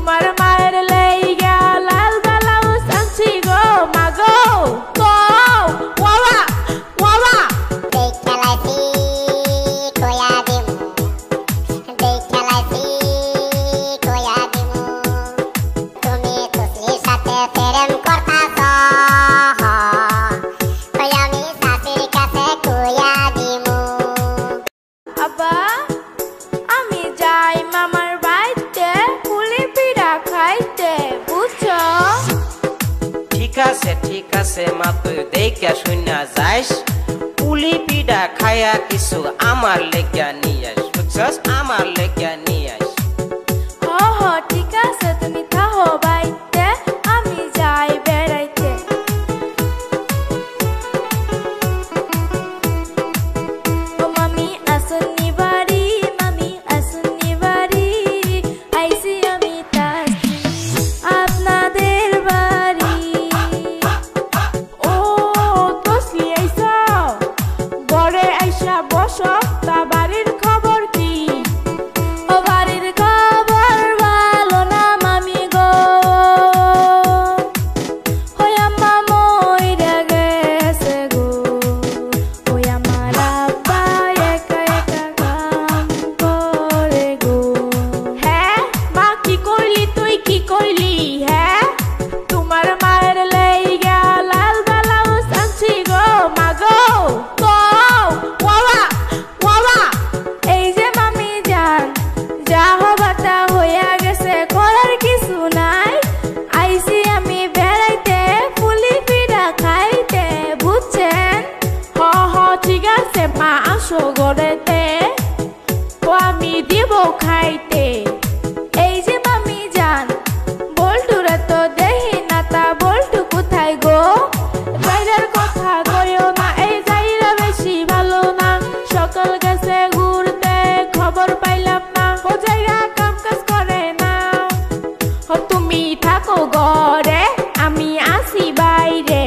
তোমার মায়ের লেইগা লাল ব্লাউজ আনছি গো মাগো গো ওয়া ওয়া দেখালাইছি কয়া দিমু দেখালাইছি কয়া দিমু তুমি তুসলির সাথে প্রেম করতাছ ওই আমি শাশুর কাছে কয়া দিমু আব্বা আমি যাই মামার বাড়িতে পুলি পিঠা খাইতে বুঝছো ঠিক আছে মা তুই দেখা শুনা যাইস পুলি পিঠা খায়া কিছু আমার লেগা নিয়ে আস বুঝছস আমার লেগা নিয়ে আস হ ঠিক আছে তুমি থাকো বাড়িতে আমি যাই বেড়াইতে ও মামি আসুনি বাড়ি মামি আসুনি বাড়ি আইসি আমি তাসি আপনাদের বাড়ি ও তসলি আইসা ঘরে আইসা বসো তা বাড়ির খবর কি ও বাড়ির খবর ভালো না মামি গো ওই আম্মা মইরা গেছে গো ওই আমার আব্বা একা একা কাম করে গো হ্যাঁ মা কি কইলি তুই কি কইলি হ্যাঁ তোমার মায়ের লেইগা লাল ব্লাউজ আনছি গো মাগো গো ওয়া ওয়া এই যে মামি জান যা হবাটা হইয়া গেছে করার কিছু নাই আইসি আমি বেড়াইতে পুলি পিঠা খাইতে বুঝছেন হ ঠিক আছে মা আসো ঘরেতে ও আমি দিব খাইতে এই যে মামি জান বল্টুরা তো দেখি না তা বল্টু কোথায় গো জাইরার কথা কইও না এই জাইরা বেশি ভালো না সকাল গেছে ঘুরতে খবর পাইলাম না ও জাইরা কাম কাজ করে না ও তুমি থাকো ঘরে আমি আসি বাইরে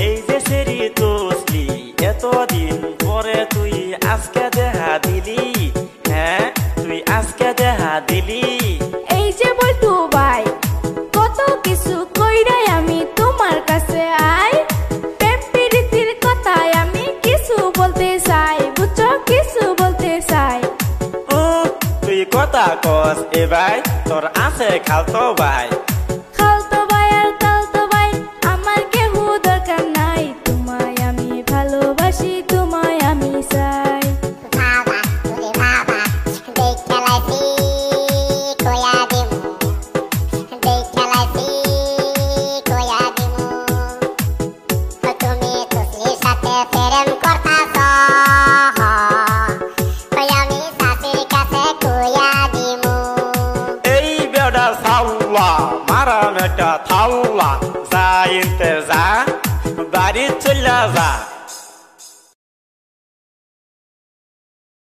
এই যে সেরি তসলি এতদিন পরে তুই আজকে দেখা দিলি হ্যাঁ তুই আজকে দেখা দিলি এই যে বল্টু ভাই কত কিছু কইরাই আমি তোমার কাছে আই প্রেম প্রীতির কথায় আমি কিছু বলতে চাই বুঝছো কিছু বলতে চাই ও তুই কথা কস এ ভাই তোর আছে খালতো ভাই খালতো ভাই আর তালতো ভাই আমার কেউ দরকার নাই তোমায় আমি ভালোবাসি তোমায় আমি চাই বাবা ওরে বাবা দেখালাইছি কয়া দিমু দেখালাইছি কয়া দিমু তুমি তুসলির সাথে প্রেম করতাছ ওই আমি শাশুর কাছে কয়া দিমু এই বেড়া সাউলা মারা মেটা থাউলা যা ইনতে যা বাড়ি চলে যা